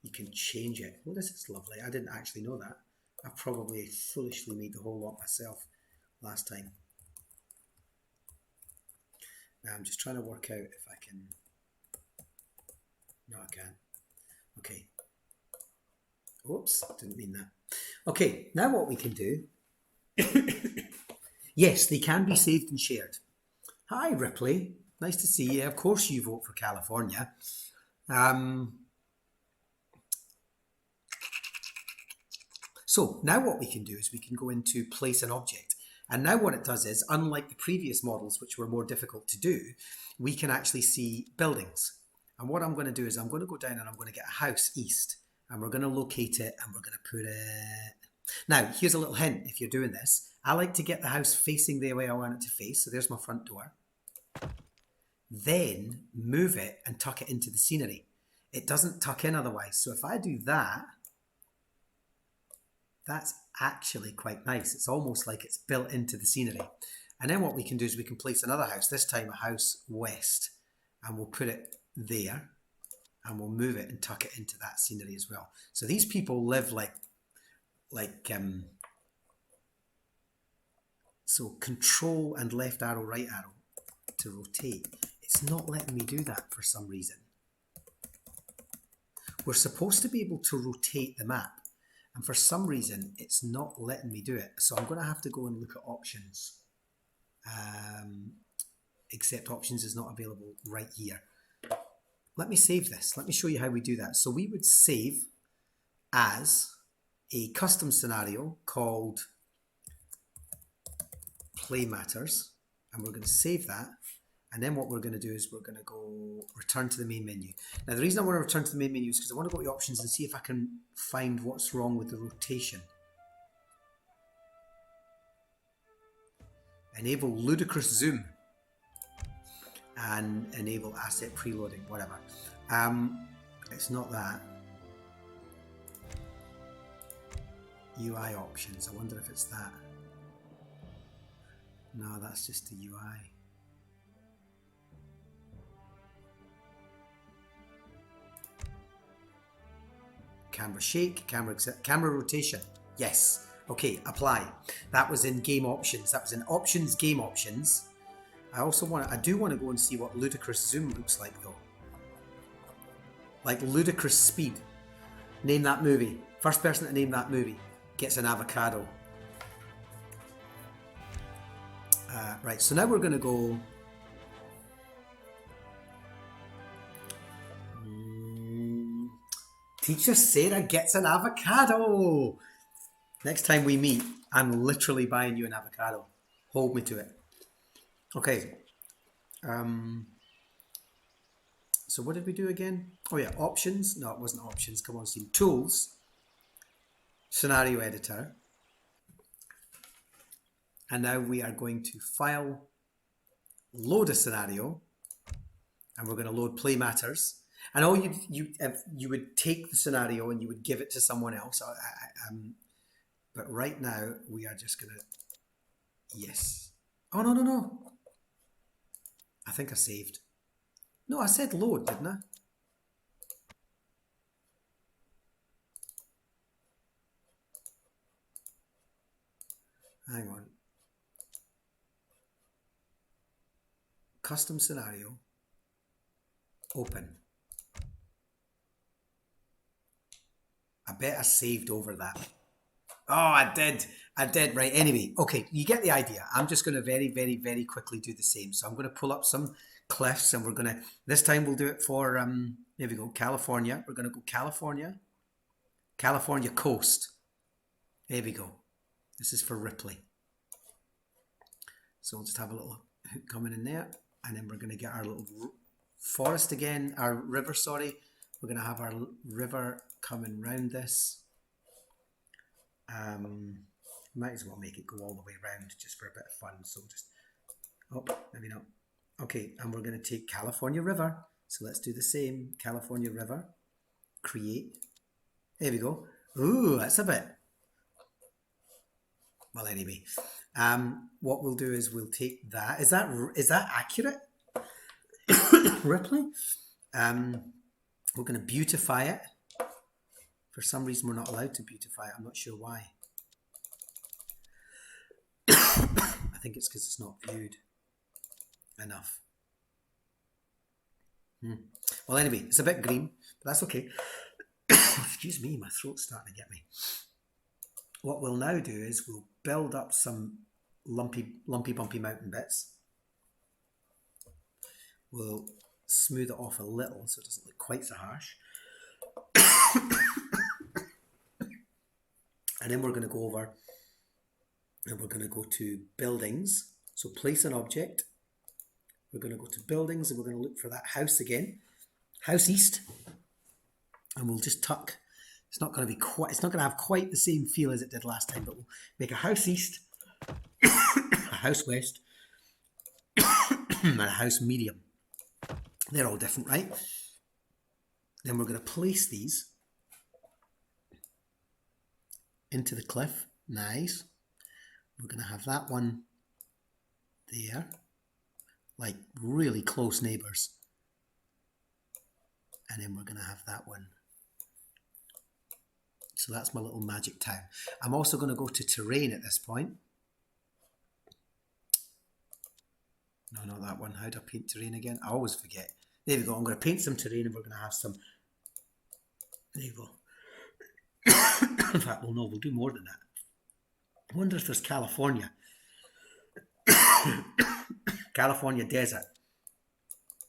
you can change it. Well, this is lovely. I didn't actually know that. I probably foolishly made the whole lot myself last time. Now I'm just trying to work out if I can. No, I can't. Okay. Oops, didn't mean that. Okay, now what we can do. Yes, they can be saved and shared. Hi, Ripley. Nice to see you. Of course you vote for California. So now what we can do is we can go into place an object. And now what it does is, unlike the previous models, which were more difficult to do, we can actually see buildings. And what I'm going to do is I'm going to go down and I'm going to get a house east. And we're going to locate it and we're going to put it... Now, here's a little hint if you're doing this. I like to get the house facing the way I want it to face. So there's my front door. Then move it and tuck it into the scenery. It doesn't tuck in otherwise. So if I do that, that's actually quite nice. It's almost like it's built into the scenery. And then what we can do is we can place another house, this time a house west, and we'll put it there and we'll move it and tuck it into that scenery as well. So these people live so control and left arrow, right arrow to rotate. It's not letting me do that for some reason. We're supposed to be able to rotate the map, and for some reason it's not letting me do it. So I'm going to have to go and look at options. Except options is not available right here. Let me save this. Let me show you how we do that. So we would save as a custom scenario called PlayMatters, and we're going to save that. And then what we're going to do is we're going to go return to the main menu. Now the reason I want to return to the main menu is because I want to go to options and see if I can find what's wrong with the rotation. Enable ludicrous zoom and enable asset preloading, whatever. It's not that. UI options, I wonder if it's that. No, that's just the UI. Camera shake, camera rotation. Yes. Okay, apply. That was in game options. That was in options, game options. I do want to go and see what ludicrous zoom looks like though. Like ludicrous speed. Name that movie. First person to name that movie gets an avocado. Right, so now we're going to go... Teacher Sarah gets an avocado. Next time we meet, I'm literally buying you an avocado. Hold me to it. Okay. So what did we do again? Oh yeah, options. No, it wasn't options. Come on, Steve. Tools. Scenario editor. And now we are going to file, load a scenario, and we're going to load PlayMatters. And all you would take the scenario and you would give it to someone else. But right now we are just going to, yes. Oh, no. I think I saved. No, I said load, didn't I? Hang on. Custom scenario. Open. I bet I saved over that. Oh, I did. Right. Anyway, okay, you get the idea. I'm just going to very, very, very quickly do the same. So I'm going to pull up some cliffs and we're going to, this time we'll do it for, there we go, California. We're going to go California coast. There we go. This is for Ripley. So we'll just have a little hook coming in there. And then we're going to get our little forest again, our river, sorry. We're going to have our river coming round this. Might as well make it go all the way around just for a bit of fun. So just, oh, maybe not. Okay, and we're going to take California River. So let's do the same. California River. Create. There we go. Ooh, that's a bit. Well, anyway, what we'll do is we'll take that. Is that accurate? Ripley? We're going to beautify it. For some reason, we're not allowed to beautify it. I'm not sure why. I think it's because it's not viewed enough. Well, anyway, it's a bit green, but that's okay. Excuse me, my throat's starting to get me. What we'll now do is we'll build up some lumpy, bumpy mountain bits. We'll smooth it off a little so it doesn't look quite so harsh. And then we're going to go over and we're going to go to buildings. So place an object. We're going to go to buildings and we're going to look for that house again. House east. And we'll just tuck. It's not going to be quite, it's not going to have quite the same feel as it did last time, but we'll make a house east, a house west, and a house medium. They're all different, right? Then we're going to place these into the cliff. Nice. We're going to have that one there, like really close neighbours. And then we're going to have that one. So that's my little magic town. I'm also going to go to terrain at this point. No, not that one. How do I paint terrain again? I always forget. There we go. I'm going to paint some terrain and we're going to have some... There you go. In fact, well, no, we'll do more than that. I wonder if there's California. California desert.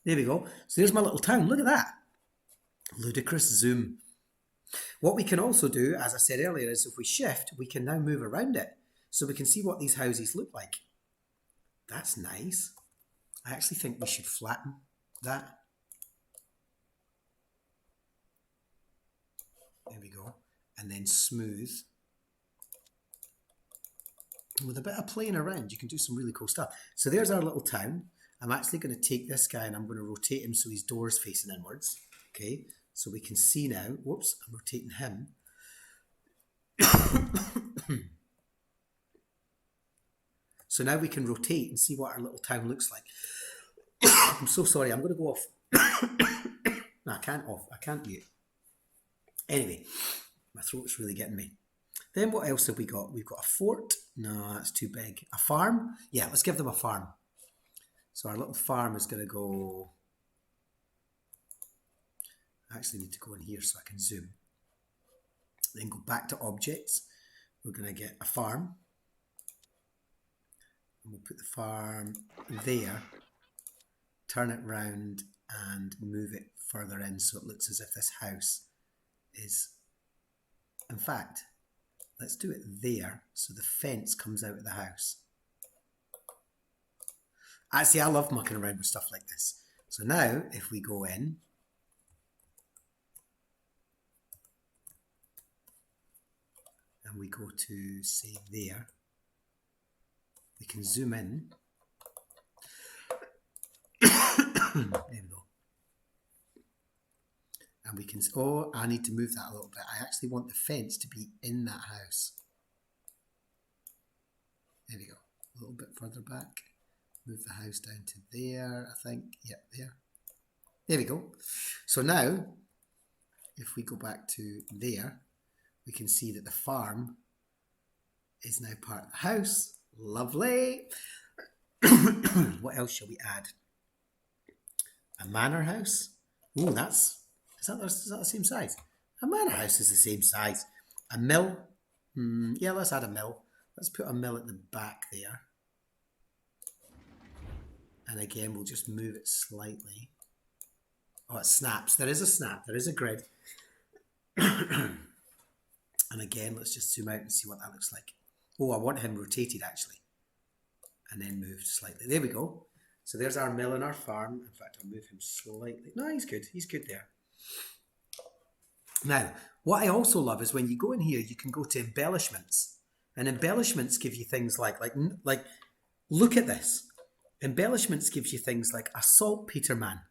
There we go. So there's my little town. Look at that. Ludicrous zoom. What we can also do, as I said earlier, is if we shift, we can now move around it. So we can see what these houses look like. That's nice. I actually think we should flatten that. There we go. And then smooth. With a bit of playing around, you can do some really cool stuff. So there's our little town. I'm actually going to take this guy and I'm going to rotate him so his door's facing inwards. Okay, so we can see now. Whoops, I'm rotating him. So now we can rotate and see what our little town looks like. I'm so sorry, I'm going to go off. No, I can't off. I can't mute. Anyway, my throat's really getting me. Then what else have we got? We've got a fort. No, that's too big. A farm? Yeah, let's give them a farm. So our little farm is going to go... I actually need to go in here so I can zoom. Then go back to objects. We're going to get a farm. And we'll put the farm there. Turn it round and move it further in so it looks as if this house is... In fact... Let's do it there, so the fence comes out of the house. Actually, I love mucking around with stuff like this. So now, if we go in, and we go to, say, there, we can zoom in. There we go. And we can, oh, I need to move that a little bit. I actually want the fence to be in that house. There we go. A little bit further back. Move the house down to there, I think. Yep, there. There we go. So now, if we go back to there, we can see that the farm is now part of the house. Lovely. What else shall we add? A manor house. Ooh, that's... Is that the same size? A manor house is the same size. A mill? Yeah, let's add a mill. Let's put a mill at the back there. And again, we'll just move it slightly. Oh, it snaps. There is a snap. There is a grid. And again, let's just zoom out and see what that looks like. Oh, I want him rotated, actually. And then moved slightly. There we go. So there's our mill and our farm. In fact, I'll move him slightly. No, he's good. He's good there. Now, what I also love is when you go in here, you can go to embellishments. And embellishments give you things like look at this. Embellishments gives you things like a saltpeter man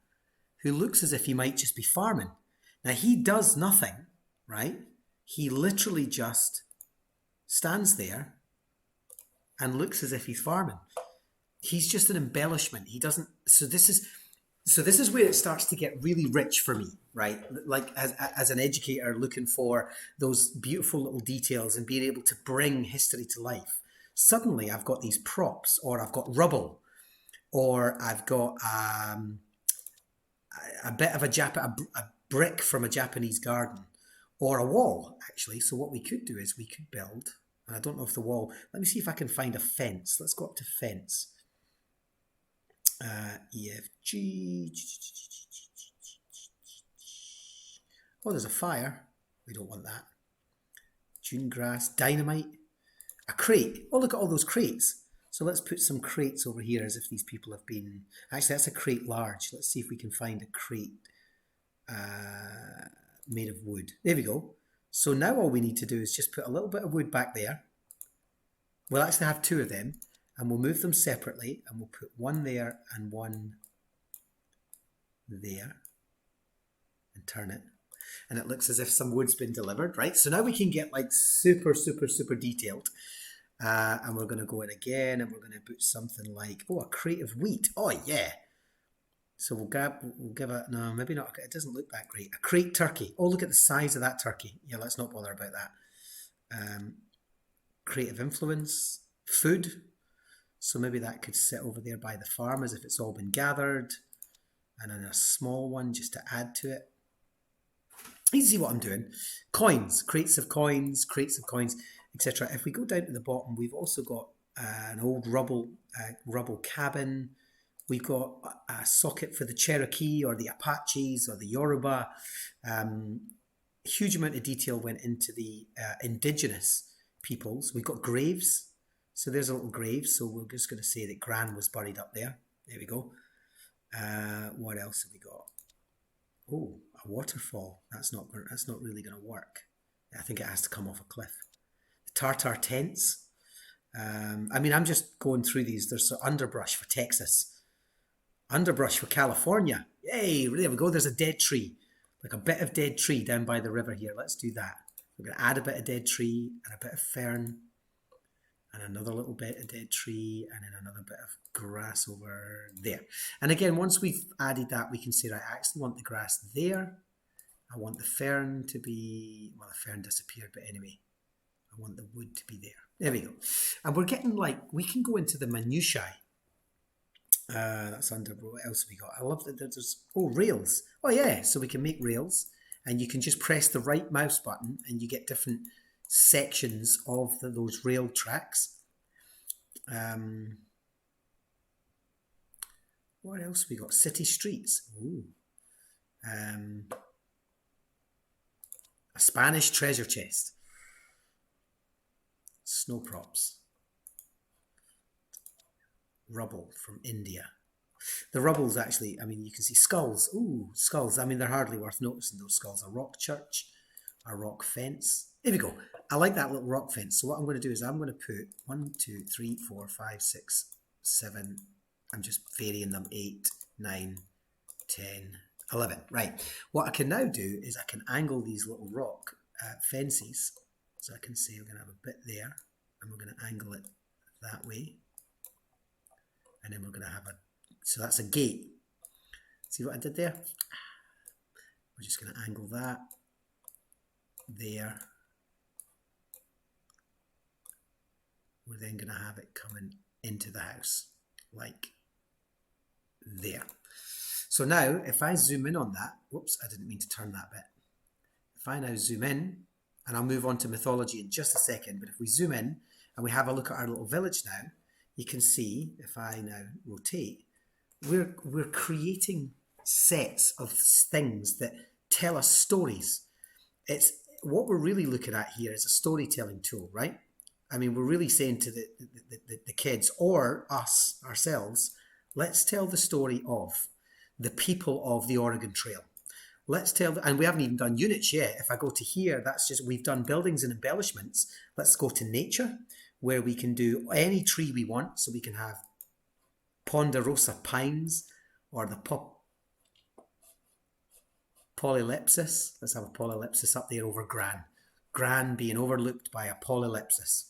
who looks as if he might just be farming. Now, he does nothing, right? He literally just stands there and looks as if he's farming. He's just an embellishment. He doesn't... So this is where it starts to get really rich for me, right? Like as an educator looking for those beautiful little details and being able to bring history to life. Suddenly I've got these props, or I've got rubble, or I've got a bit of a brick from a Japanese garden, or a wall, actually. So what we could do is we could build, and I don't know if the wall... Let me see if I can find a fence. Let's go up to fence. E, F, G. Oh, there's a fire. We don't want that. Dune grass, dynamite, a crate. Oh, look at all those crates. So let's put some crates over here as if these people have been... Actually, that's a crate large. Let's see if we can find a crate made of wood. There we go. So now all we need to do is just put a little bit of wood back there. We'll actually have two of them, and we'll move them separately, and we'll put one there and one there, and turn it. And it looks as if some wood's been delivered, right? So now we can get like super detailed. And we're going to go in again, and we're going to put something like, oh, a crate of wheat. Oh, yeah. So we'll give it, no, maybe not. It doesn't look that great. A crate turkey. Oh, look at the size of that turkey. Yeah, let's not bother about that. Creative influence. Food. So maybe that could sit over there by the farm as if it's all been gathered. And then a small one just to add to it. You see what I'm doing. Coins. Crates of coins, etc. If we go down to the bottom, we've also got an old rubble cabin. We've got a socket for the Cherokee or the Apaches or the Yoruba. Huge amount of detail went into the indigenous peoples. We've got graves. So there's a little grave. So we're just going to say that Gran was buried up there. There we go. What else have we got? Oh, a waterfall. That's not really going to work. I think it has to come off a cliff. The Tartar tents. I mean, I'm just going through these. There's underbrush for Texas. Underbrush for California. Yay, there we go. There's a dead tree. Like a bit of dead tree down by the river here. Let's do that. We're going to add a bit of dead tree and a bit of fern and another little bit of dead tree and then another bit of grass over there. And again, once we've added that, we can say, right, I actually want the grass there. I want the fern to be, well, the fern disappeared, but anyway, I want the wood to be there. There we go. And we're getting like, we can go into the minutiae. That's under, what else have we got? I love that there's, oh, rails. Oh yeah, so we can make rails and you can just press the right mouse button and you get different sections of those rail tracks. What else have we got? City streets. Ooh. A Spanish treasure chest. Snow props. Rubble from India. The rubble's actually, I mean, you can see skulls. Ooh, skulls. I mean, they're hardly worth noticing, those skulls. A rock church, a rock fence. Here we go. I like that little rock fence. So what I'm going to do is I'm going to put 1, 2, 3, 4, 5, 6, 7. I'm just varying them. 8, 9, 10, 11. Right. What I can now do is I can angle these little rock fences. So I can say we're going to have a bit there and we're going to angle it that way. And then we're going to have a, so that's a gate. See what I did there? We're just going to angle that there. We're then going to have it coming into the house like there. So now if I zoom in on that, whoops, I didn't mean to turn that bit. If I now zoom in, and I'll move on to mythology in just a second, but if we zoom in and we have a look at our little village now, you can see, if I now rotate, we're creating sets of things that tell us stories. It's what we're really looking at here is a storytelling tool, right? I mean, we're really saying to the kids or us, ourselves, let's tell the story of the people of the Oregon Trail. Let's tell, and we haven't even done units yet. If I go to here, that's just, we've done buildings and embellishments. Let's go to nature, where we can do any tree we want. So we can have ponderosa pines or the polylepsis. Let's have a polylepsis up there over Gran. Gran being overlooked by a polylepsis.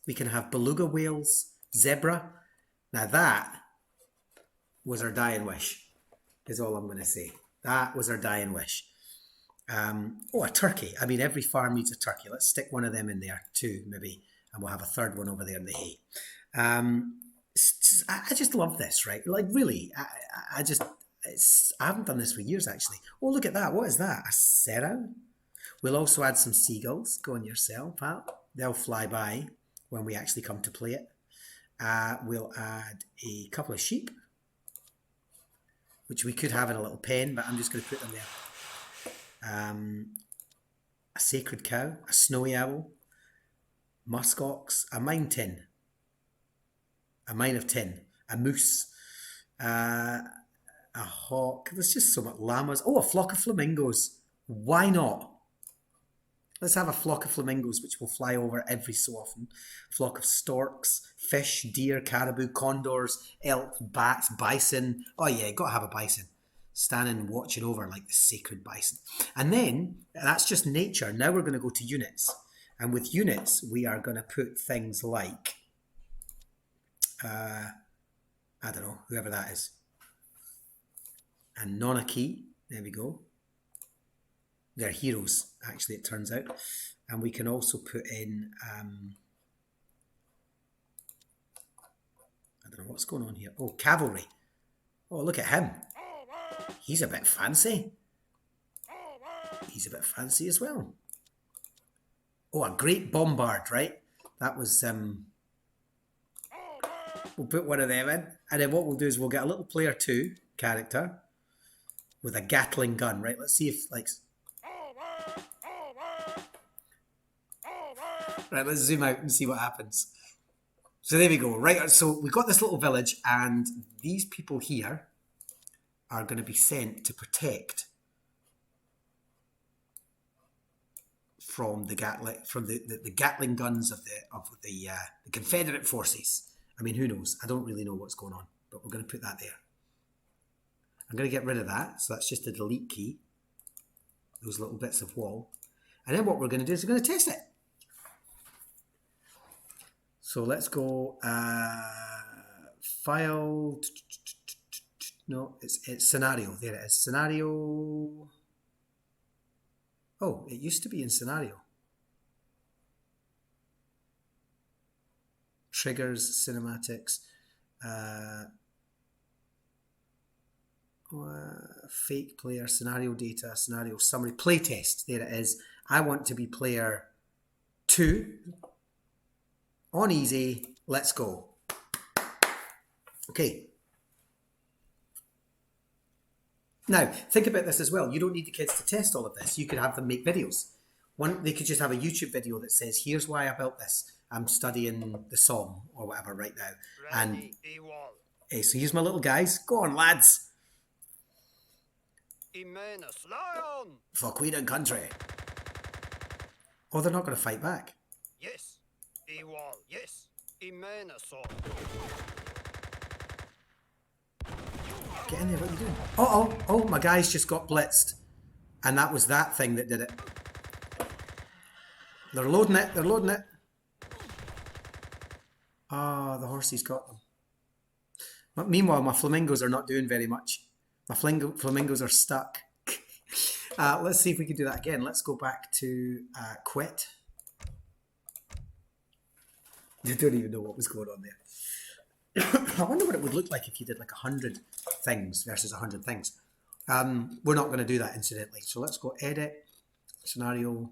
We can have beluga whales, zebra. Now that was our dying wish, is all I'm going to say. That was our dying wish. Oh, a turkey. I mean, every farm needs a turkey. Let's stick one of them in there too, maybe. And we'll have a third one over there in the hay. I just love this, right? Like, really, I haven't done this for years, actually. Oh, look at that. What is that? A serau? We'll also add some seagulls. Go on yourself, pal. They'll fly by when we actually come to play it. We'll add a couple of sheep, which we could have in a little pen, but I'm just going to put them there. A sacred cow, a snowy owl, muskox, a mine tin, a mine of tin, a moose, a hawk. There's just so much llamas. Oh, a flock of flamingos. Why not? Let's have a flock of flamingos, which will fly over every so often. Flock of storks, fish, deer, caribou, condors, elk, bats, bison. Oh yeah, got to have a bison. Standing watching over like the sacred bison. And then, that's just nature. Now we're going to go to units. And with units, we are going to put things like, I don't know, whoever that is. And Nonaki, there we go. They're heroes, actually, it turns out. And we can also put in, I don't know what's going on here. Oh, cavalry. Oh, look at him. He's a bit fancy. He's a bit fancy as well. Oh, a great bombard, right? That was, we'll put one of them in. And then what we'll do is we'll get a little player 2 character with a Gatling gun, right? Let's see if, like... Right, let's zoom out and see what happens. So there we go. Right, so we've got this little village, and these people here are going to be sent to protect from the Gatling guns of the Confederate forces. I mean, who knows? I don't really know what's going on, but we're going to put that there. I'm going to get rid of that, so that's just the delete key. Those little bits of wall, and then what we're going to do is we're going to test it. So let's go file. No, it's scenario. There it is. Scenario. Oh, it used to be in scenario. Triggers, cinematics, fake player, scenario data, scenario summary, playtest. There it is. I want to be player 2. On easy, let's go. Okay. Now, think about this as well. You don't need the kids to test all of this. You could have them make videos. They could just have a YouTube video that says, here's why I built this. I'm studying the song or whatever right now. And so here's my little guys. Go on, lads. For Queen and Country. Oh, they're not going to fight back. Yes. Yes. Get in there, what are you doing? Oh, my guys just got blitzed. And that was that thing that did it. They're loading it. Ah, the horses got them. But meanwhile, my flamingos are not doing very much. My flamingos are stuck. Let's see if we can do that again. Let's go back to quit. I don't even know what was going on there. I wonder what it would look like if you did like 100 things versus 100 things. We're not going to do that incidentally. So let's go edit, scenario,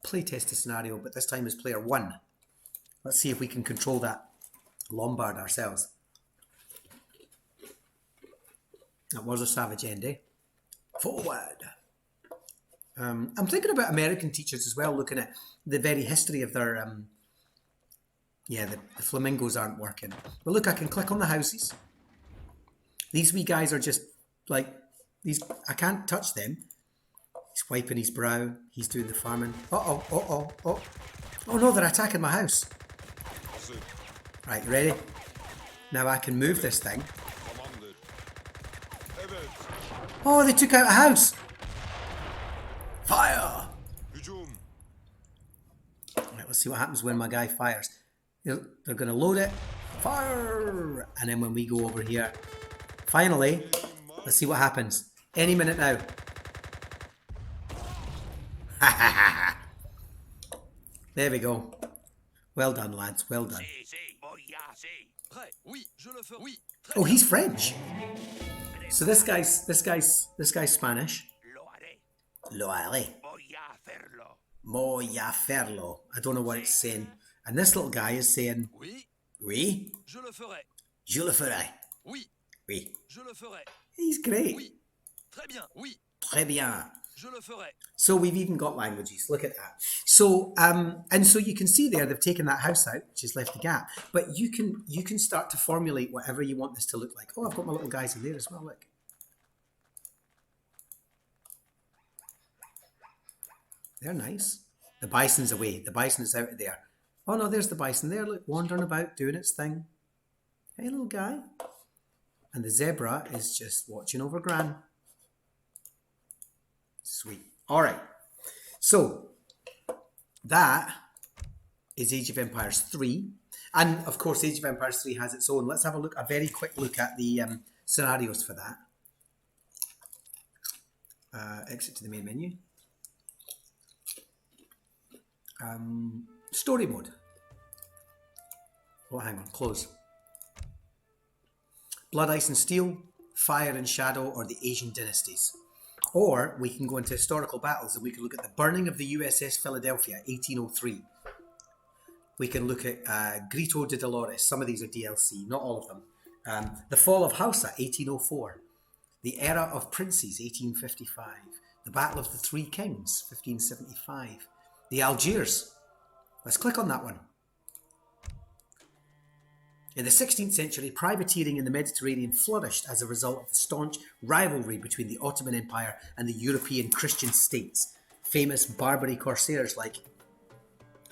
playtest a scenario, but this time is player 1. Let's see if we can control that Lombard ourselves. That was a savage end, eh? Forward. I'm thinking about American teachers as well, looking at the very history of their... yeah, the flamingos aren't working. But look, I can click on the houses. These wee guys are just like... I can't touch them. He's wiping his brow. He's doing the farming. Oh no, they're attacking my house. Right, you ready? Now I can move this thing. Oh, they took out a house. Fire! Right, let's see what happens when my guy fires. They're going to load it. Fire! And then when we go over here, finally, let's see what happens. Any minute now. There we go. Well done, lads. Well done. Oh, he's French. So this guy's Spanish. Lo haré. Voy a hacerlo. I don't know what it's saying. And this little guy is saying, Oui. Je le ferai. Je le ferai. Oui. Oui. Je le ferai. He's great. Oui. Très bien. Oui. Très bien. Je le ferai. So we've even got languages. Look at that. So and so you can see there they've taken that house out, which has left a gap. But you can start to formulate whatever you want this to look like. Oh, I've got my little guys in there as well. Look. They're nice. The bison's away. The bison is out of there. Oh no, there's the bison there. Look, wandering about, doing its thing. Hey, little guy. And the zebra is just watching over Gran. Sweet. All right. So that is Age of Empires 3. And of course, Age of Empires 3 has its own. Let's have a very quick look at the scenarios for that. Exit to the main menu. Story mode. Oh, hang on, close. Blood, Ice and Steel, Fire and Shadow, or the Asian Dynasties. Or we can go into historical battles and we can look at the burning of the USS Philadelphia, 1803. We can look at Grito de Dolores. Some of these are DLC, not all of them. The Fall of Hausa, 1804. The Era of Princes, 1855. The Battle of the Three Kings, 1575. The Algiers. Let's click on that one. In the 16th century, privateering in the Mediterranean flourished as a result of the staunch rivalry between the Ottoman Empire and the European Christian states. Famous Barbary corsairs like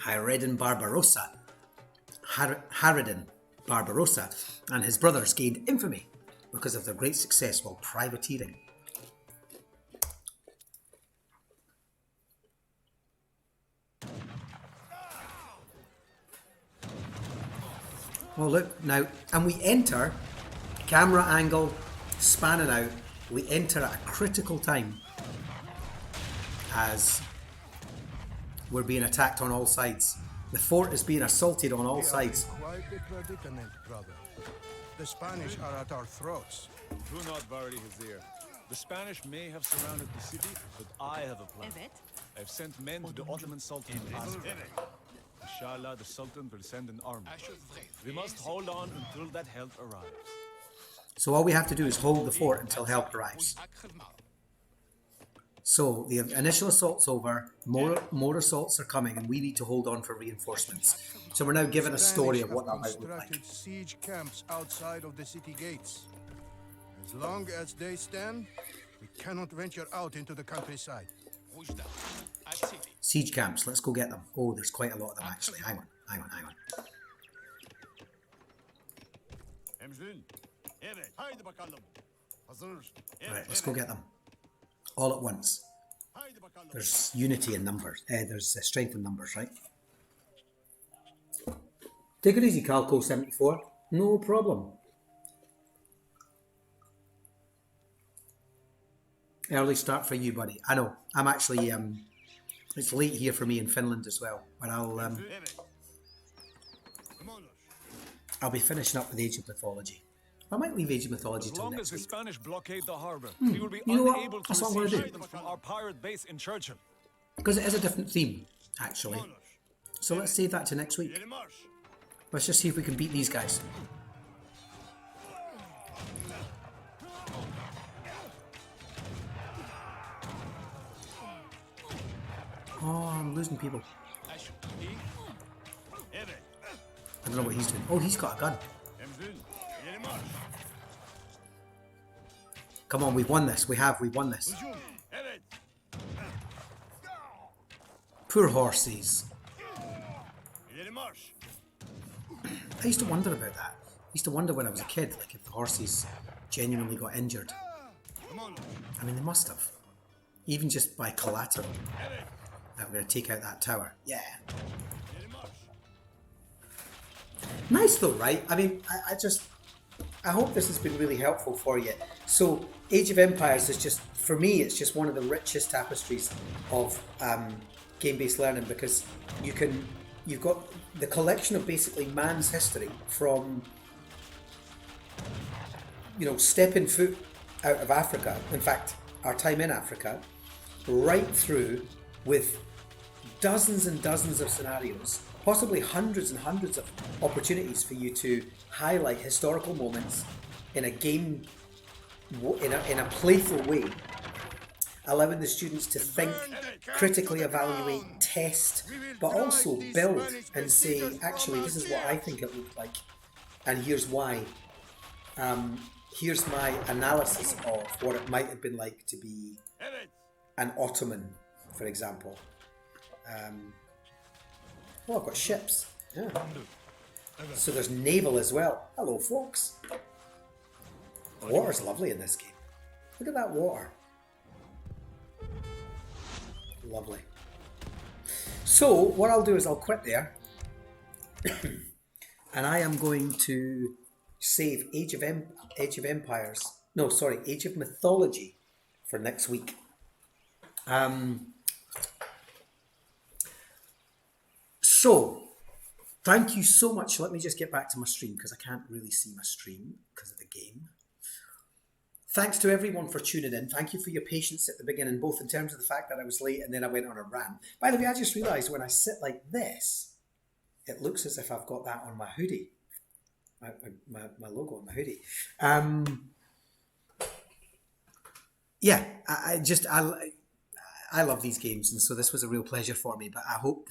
Hayreddin Barbarossa and his brothers gained infamy because of their great success while privateering. Oh look, now, and we enter, camera angle, spanning out, we enter at a critical time as we're being attacked on all sides. The fort is being assaulted on all sides. Quite a predicament, brother. The Spanish are at our throats. Do not worry, Vizier. The Spanish may have surrounded the city, but I have a plan. I've sent men to the Ottoman Sultan to ask for help. Inshallah, the Sultan will send an army. We must hold on until that help arrives. So all we have to do is hold the fort until help arrives. So the initial assault's over, more assaults are coming, and we need to hold on for reinforcements. So we're now given a story of what that might look like. Constructed siege camps outside of the city gates. As long as they stand, we cannot venture out into the countryside. Siege camps, let's go get them. Oh, there's quite a lot of them actually. Hang on. Right, let's go get them. All at once. There's unity in numbers. There's strength in numbers, right? Take it easy, Calco 74. No problem. Early start for you, buddy. I know. I'm actually it's late here for me in Finland as well, but I'll be finishing up with Age of Mythology. I might leave Age of Mythology till next week. As long as the Spanish blockade the harbor, we will be You know what? unable to That's what I'm gonna receive do. shipments from our pirate base in Churchill. Because it is a different theme, actually. So let's save that to next week. Let's just see if we can beat these guys. Oh, I'm losing people. I don't know what he's doing. Oh, he's got a gun. Come on, we've won this. We've won this. Poor horses. I used to wonder about that. I used to wonder when I was a kid, like if the horses genuinely got injured. I mean, they must have. Even just by collateral. Now we're going to take out that tower. Yeah. Nice though, right? I mean, I hope this has been really helpful for you. So, Age of Empires is just, for me, it's just one of the richest tapestries of game-based learning, because you've got the collection of basically man's history from, stepping foot out of Africa, in fact, our time in Africa, right through with dozens and dozens of scenarios possibly hundreds and hundreds of opportunities for you to highlight historical moments in a game, in a playful way, allowing the students to think, critically evaluate, test, but also build and say, actually, this is what I think it looked like, and here's why. Here's my analysis of what it might have been like to be an Ottoman, for example. Oh, I've got ships. Yeah. So there's naval as well. Hello, folks. The water's lovely in this game. Look at that water. Lovely. So what I'll do is I'll quit there. And I am going to save Age of Empires. No, sorry, Age of Mythology for next week. So, thank you so much. Let me just get back to my stream because I can't really see my stream because of the game. Thanks to everyone for tuning in. Thank you for your patience at the beginning, both in terms of the fact that I was late and then I went on a rant. By the way, I just realised when I sit like this, it looks as if I've got that on my hoodie. My logo on my hoodie. Yeah, I love these games, and so this was a real pleasure for me, but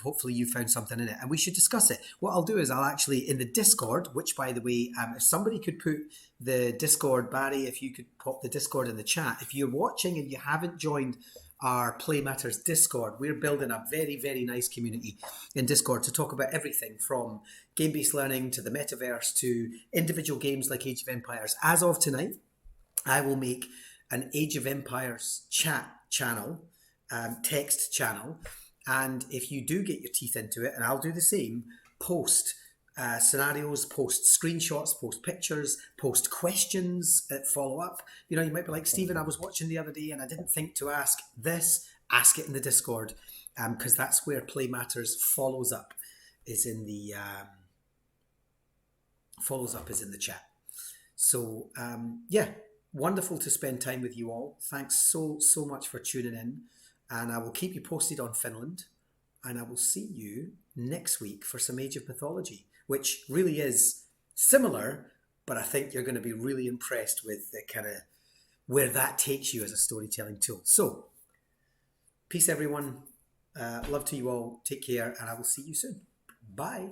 hopefully you found something in it, and we should discuss it. What I'll do is I'll actually, in the Discord, which, by the way, if somebody could put the Discord, Barry, if you could pop the Discord in the chat. If you're watching and you haven't joined our PlayMatters Discord, we're building a very, very nice community in Discord to talk about everything from game-based learning to the metaverse to individual games like Age of Empires. As of tonight, I will make an Age of Empires chat channel, text channel, and if you do get your teeth into it, and I'll do the same, post scenarios, post screenshots, post pictures, post questions, follow up. You know, you might be like, Stephen, I was watching the other day and I didn't think to ask this. Ask it in the Discord, because that's where PlayMatters follows up, is in the chat. So yeah, wonderful to spend time with you all. Thanks so much for tuning in, and I will keep you posted on Finland, and I will see you next week for some Age of Mythology, which really is similar, but I think you're going to be really impressed with the kind of where that takes you as a storytelling tool. So, peace everyone. Love to you all. Take care, and I will see you soon. Bye.